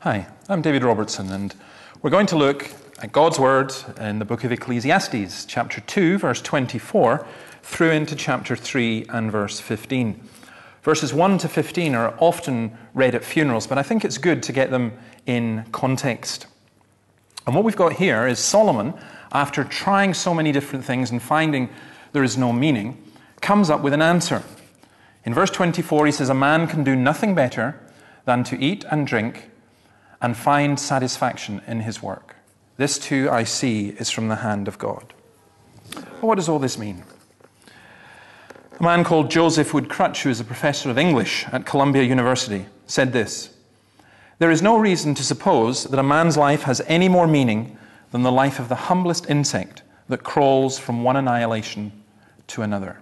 Hi, I'm David Robertson, and we're going to look at God's Word in the book of Ecclesiastes, chapter 2, verse 24, through into chapter 3 and verse 15. Verses 1 to 15 are often read at funerals, but I think it's good to get them in context. And what we've got here is Solomon, after trying so many different things and finding there is no meaning, comes up with an answer. In verse 24, he says, "A man can do nothing better than to eat and drink and find satisfaction in his work. This too I see is from the hand of God." Well, what does all this mean? A man called Joseph Wood Crutch, who is a professor of English at Columbia University, said this: "There is no reason to suppose that a man's life has any more meaning than the life of the humblest insect that crawls from one annihilation to another."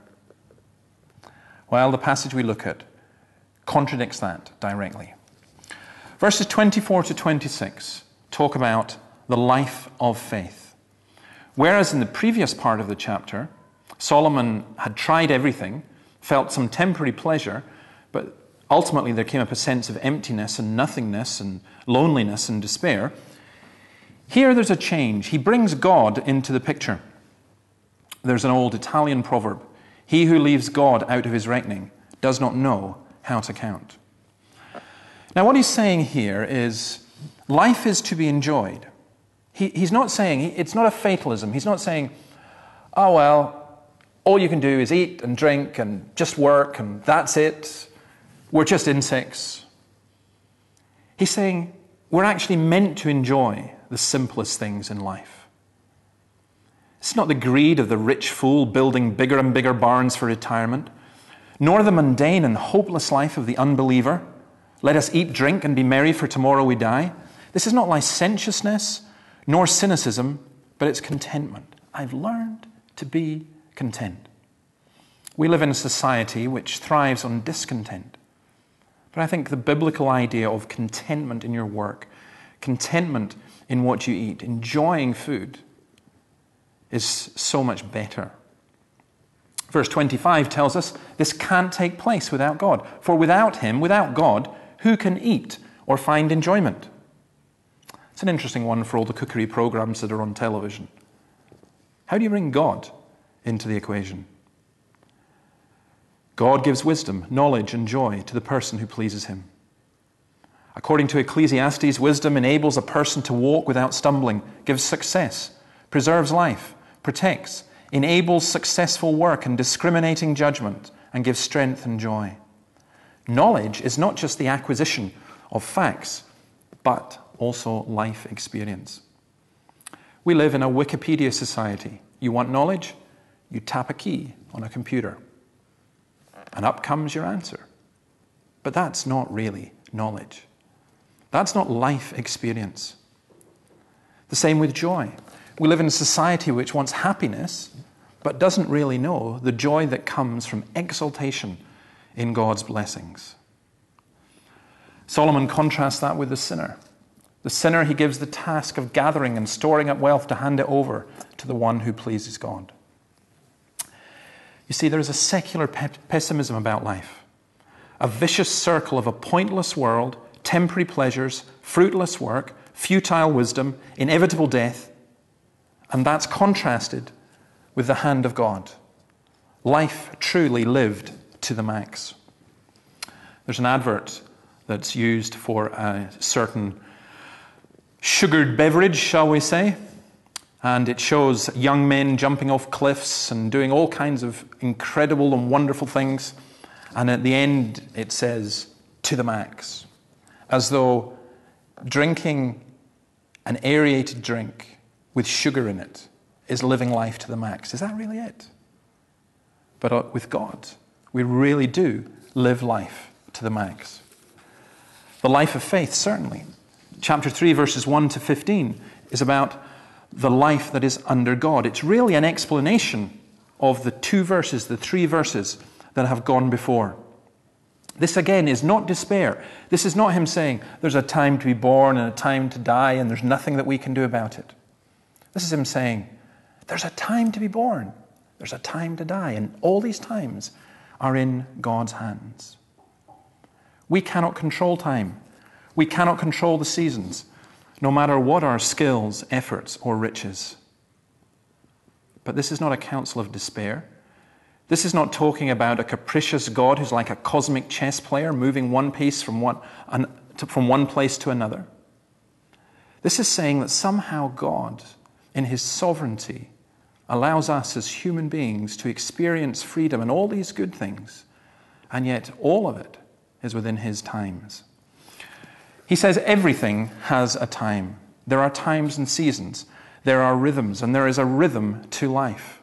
Well, the passage we look at contradicts that directly. Verses 24 to 26 talk about the life of faith. Whereas in the previous part of the chapter, Solomon had tried everything, felt some temporary pleasure, but ultimately there came up a sense of emptiness and nothingness and loneliness and despair. Here there's a change. He brings God into the picture. There's an old Italian proverb: "He who leaves God out of his reckoning does not know how to count." Now, what he's saying here is life is to be enjoyed. He's not saying, it's not a fatalism. He's not saying, oh, well, all you can do is eat and drink and just work and that's it. We're just insects. He's saying we're actually meant to enjoy the simplest things in life. It's not the greed of the rich fool building bigger and bigger barns for retirement, nor the mundane and hopeless life of the unbeliever. Let us eat, drink, and be merry, for tomorrow we die. This is not licentiousness, nor cynicism, but it's contentment. I've learned to be content. We live in a society which thrives on discontent. But I think the biblical idea of contentment in your work, contentment in what you eat, enjoying food, is so much better. Verse 25 tells us this can't take place without God. For without Him, without God, who can eat or find enjoyment? It's an interesting one for all the cookery programs that are on television. How do you bring God into the equation? God gives wisdom, knowledge, and joy to the person who pleases Him. According to Ecclesiastes, wisdom enables a person to walk without stumbling, gives success, preserves life, protects, enables successful work and discriminating judgment, and gives strength and joy. Knowledge is not just the acquisition of facts, but also life experience. We live in a Wikipedia society. You want knowledge? You tap a key on a computer, and up comes your answer. But that's not really knowledge. That's not life experience. The same with joy. We live in a society which wants happiness, but doesn't really know the joy that comes from exaltation in God's blessings. Solomon contrasts that with the sinner. The sinner, he gives the task of gathering and storing up wealth to hand it over to the one who pleases God. You see, there is a secular pessimism about life, a vicious circle of a pointless world, temporary pleasures, fruitless work, futile wisdom, inevitable death, and that's contrasted with the hand of God. Life truly lived to the max. There's an advert that's used for a certain sugared beverage, shall we say, and it shows young men jumping off cliffs and doing all kinds of incredible and wonderful things, and at the end it says, "to the max," as though drinking an aerated drink with sugar in it is living life to the max. Is that really it? But with God, we really do live life to the max. The life of faith, certainly. Chapter 3, verses 1 to 15, is about the life that is under God. It's really an explanation of the three verses that have gone before. This, again, is not despair. This is not him saying, there's a time to be born and a time to die and there's nothing that we can do about it. This is him saying, there's a time to be born. There's a time to die. And all these times are in God's hands. We cannot control time. We cannot control the seasons, no matter what our skills, efforts, or riches. But this is not a counsel of despair. This is not talking about a capricious God who's like a cosmic chess player moving one piece from one place to another. This is saying that somehow God, in his sovereignty, allows us as human beings to experience freedom and all these good things, and yet all of it is within his times. He says everything has a time. There are times and seasons. There are rhythms, and there is a rhythm to life.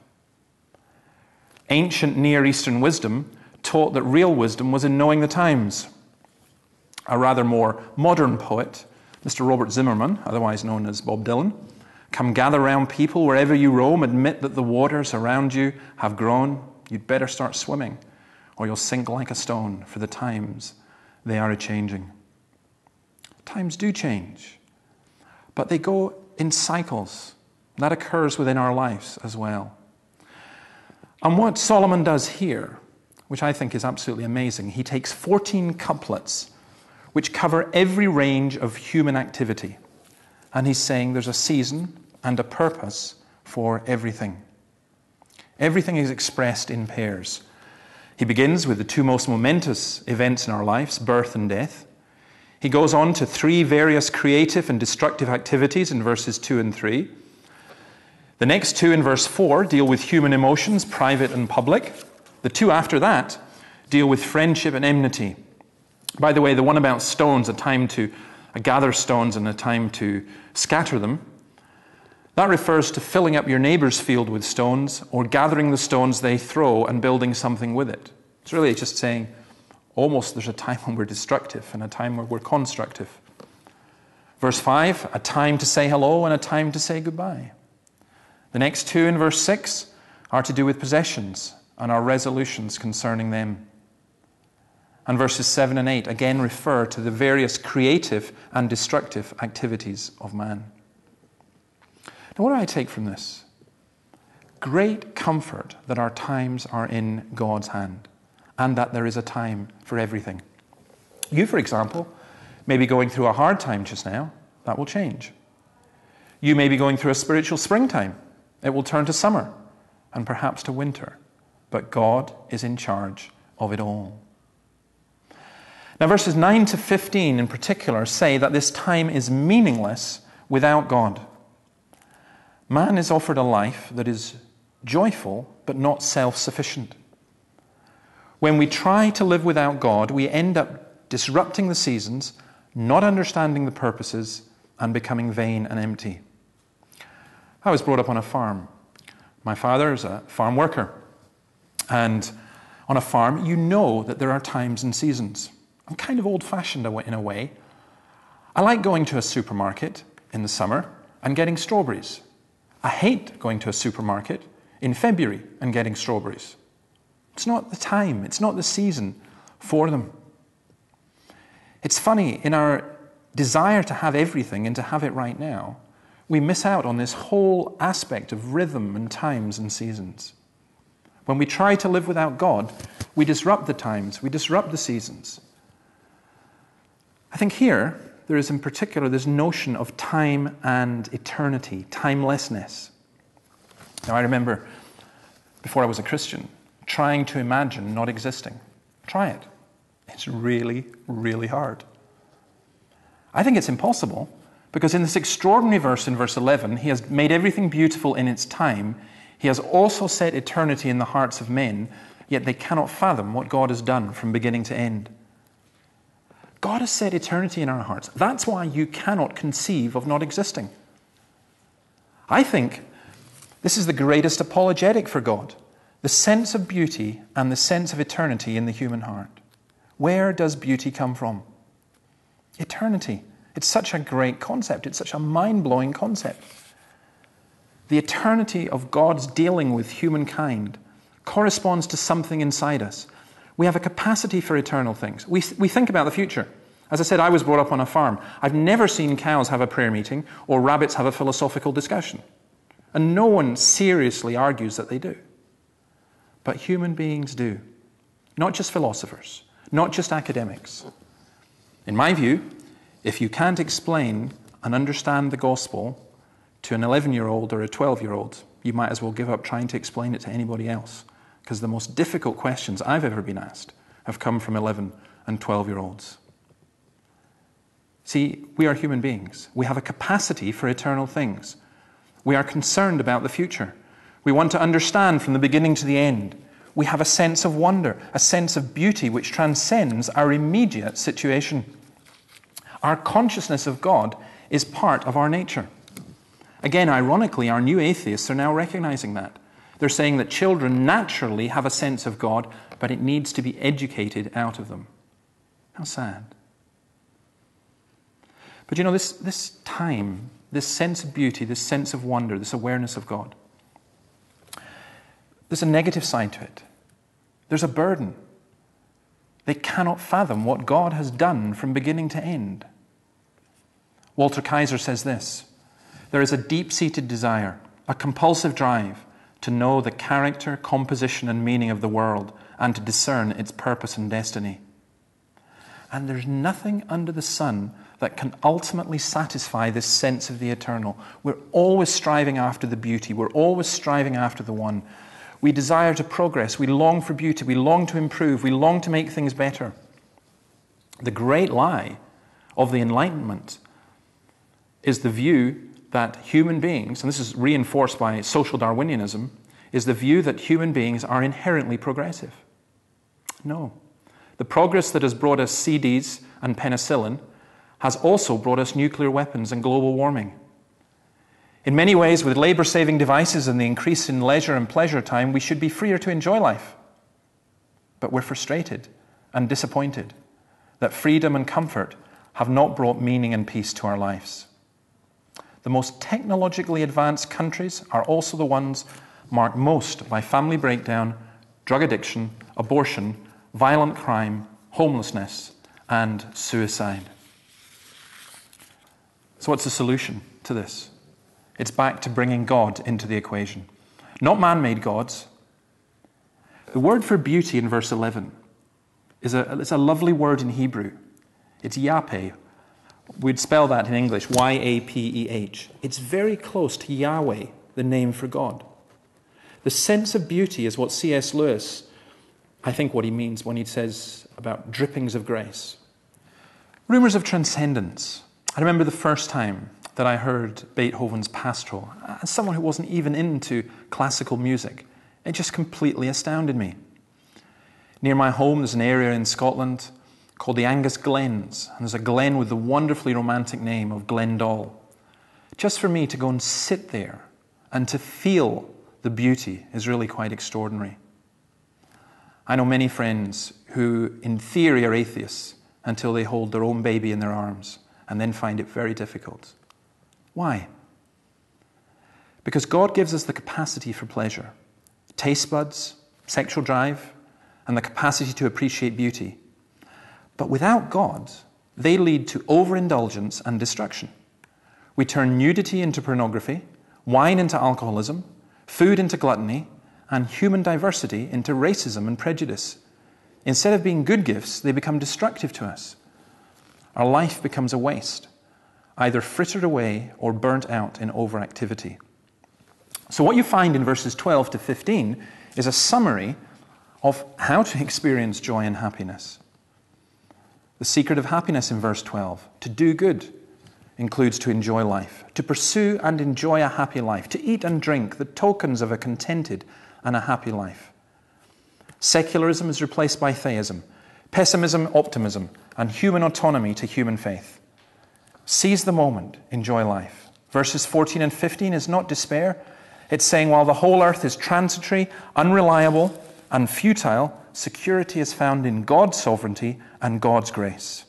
Ancient Near Eastern wisdom taught that real wisdom was in knowing the times. A rather more modern poet, Mr. Robert Zimmerman, otherwise known as Bob Dylan, "Come gather round people wherever you roam, admit that the waters around you have grown. You'd better start swimming, or you'll sink like a stone, for the times, they are a-changing." Times do change, but they go in cycles. That occurs within our lives as well. And what Solomon does here, which I think is absolutely amazing, he takes 14 couplets which cover every range of human activity. And he's saying there's a season and a purpose for everything. Everything is expressed in pairs. He begins with the two most momentous events in our lives, birth and death. He goes on to three various creative and destructive activities in verses 2 and 3. The next two in verse 4 deal with human emotions, private and public. The two after that deal with friendship and enmity. By the way, the one about stones, a time to gather stones and a time to scatter them, that refers to filling up your neighbor's field with stones or gathering the stones they throw and building something with it. It's really just saying almost there's a time when we're destructive and a time where we're constructive. Verse 5, a time to say hello and a time to say goodbye. The next two in verse 6 are to do with possessions and our resolutions concerning them. And verses 7 and 8 again refer to the various creative and destructive activities of man. Now, what do I take from this? Great comfort that our times are in God's hand and that there is a time for everything. You, for example, may be going through a hard time just now. That will change. You may be going through a spiritual springtime. It will turn to summer and perhaps to winter. But God is in charge of it all. Now, verses 9 to 15 in particular say that this time is meaningless without God. Man is offered a life that is joyful but not self-sufficient. When we try to live without God, we end up disrupting the seasons, not understanding the purposes, and becoming vain and empty. I was brought up on a farm. My father is a farm worker. And on a farm, you know that there are times and seasons. I'm kind of old-fashioned in a way. I like going to a supermarket in the summer and getting strawberries. I hate going to a supermarket in February and getting strawberries. It's not the time, it's not the season for them. It's funny, in our desire to have everything and to have it right now, we miss out on this whole aspect of rhythm and times and seasons. When we try to live without God, we disrupt the times, we disrupt the seasons. I think here, there is in particular this notion of time and eternity, timelessness. Now, I remember, before I was a Christian, trying to imagine not existing. Try it. It's really, really hard. I think it's impossible, because in this extraordinary verse in verse 11, he has made everything beautiful in its time. He has also set eternity in the hearts of men, yet they cannot fathom what God has done from beginning to end. God has set eternity in our hearts. That's why you cannot conceive of not existing. I think this is the greatest apologetic for God, the sense of beauty and the sense of eternity in the human heart. Where does beauty come from? Eternity. It's such a great concept. It's such a mind-blowing concept. The eternity of God's dealing with humankind corresponds to something inside us. We have a capacity for eternal things. We think about the future. As I said, I was brought up on a farm. I've never seen cows have a prayer meeting or rabbits have a philosophical discussion. And no one seriously argues that they do. But human beings do. Not just philosophers, not just academics. In my view, If you can't explain and understand the gospel to an 11-year-old or a 12-year-old, you might as well give up trying to explain it to anybody else, because the most difficult questions I've ever been asked have come from 11 and 12-year-olds. See, we are human beings. We have a capacity for eternal things. We are concerned about the future. We want to understand from the beginning to the end. We have a sense of wonder, a sense of beauty which transcends our immediate situation. Our consciousness of God is part of our nature. Again, ironically, our new atheists are now recognizing that. They're saying that children naturally have a sense of God, but it needs to be educated out of them. How sad. But you know, this time, this sense of beauty, this sense of wonder, this awareness of God, there's a negative side to it. There's a burden. They cannot fathom what God has done from beginning to end. Walter Kaiser says this: there is a deep-seated desire, a compulsive drive to know the character, composition, and meaning of the world and to discern its purpose and destiny. And there's nothing under the sun that can ultimately satisfy this sense of the eternal. We're always striving after the beauty. We're always striving after the one. We desire to progress. We long for beauty. We long to improve. We long to make things better. The great lie of the Enlightenment is the view that human beings, and this is reinforced by social Darwinianism, is the view that human beings are inherently progressive. No. The progress that has brought us CDs and penicillin has also brought us nuclear weapons and global warming. In many ways, with labor-saving devices and the increase in leisure and pleasure time, we should be freer to enjoy life. But we're frustrated and disappointed that freedom and comfort have not brought meaning and peace to our lives. The most technologically advanced countries are also the ones marked most by family breakdown, drug addiction, abortion, violent crime, homelessness, and suicide. So what's the solution to this? It's back to bringing God into the equation. Not man-made gods. The word for beauty in verse 11 it's a lovely word in Hebrew. It's yapeh. We'd spell that in English, Y-A-P-E-H. It's very close to Yahweh, the name for God. The sense of beauty is what C.S. Lewis, I think what he means when he says about drippings of grace. Rumors of transcendence. I remember the first time that I heard Beethoven's Pastoral, as someone who wasn't even into classical music. It just completely astounded me. Near my home, there's an area in Scotland called the Angus Glens, and there's a glen with the wonderfully romantic name of Glendall. Just for me to go and sit there and to feel the beauty is really quite extraordinary. I know many friends who, in theory, are atheists until they hold their own baby in their arms and then find it very difficult. Why? Because God gives us the capacity for pleasure, taste buds, sexual drive, and the capacity to appreciate beauty. But without God, they lead to overindulgence and destruction. We turn nudity into pornography, wine into alcoholism, food into gluttony, and human diversity into racism and prejudice. Instead of being good gifts, they become destructive to us. Our life becomes a waste, either frittered away or burnt out in overactivity. So what you find in verses 12 to 15 is a summary of how to experience joy and happiness. The secret of happiness in verse 12, to do good, includes to enjoy life, to pursue and enjoy a happy life, to eat and drink, the tokens of a contented and a happy life. Secularism is replaced by theism, pessimism, optimism, and human autonomy to human faith. Seize the moment, enjoy life. Verses 14 and 15 is not despair. It's saying while the whole earth is transitory, unreliable, and futile, security is found in God's sovereignty and God's grace.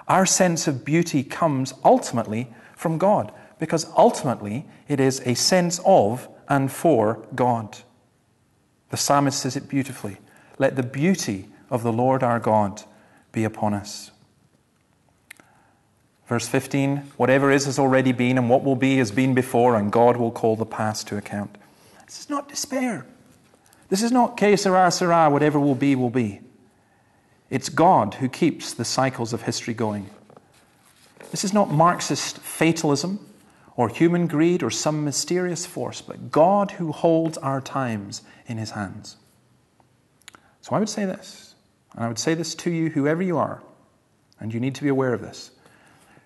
Our sense of beauty comes ultimately from God, because ultimately it is a sense of and for God. The psalmist says it beautifully. Let the beauty of the Lord our God be upon us. Verse 15, whatever is has already been, and what will be has been before, and God will call the past to account. This is not despair. This is not que sera, sera, whatever will be, will be. It's God who keeps the cycles of history going. This is not Marxist fatalism or human greed or some mysterious force, but God who holds our times in his hands. So I would say this, and I would say this to you, whoever you are, and you need to be aware of this.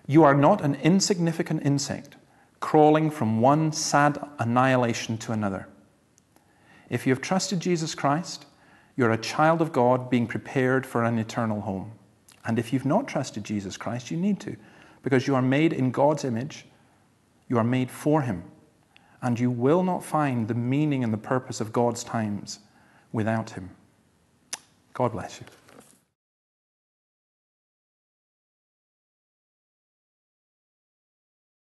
You are not an insignificant insect crawling from one sad annihilation to another. If you have trusted Jesus Christ, you're a child of God being prepared for an eternal home. And if you've not trusted Jesus Christ, you need to, because you are made in God's image, you are made for him, and you will not find the meaning and the purpose of God's times without him. God bless you.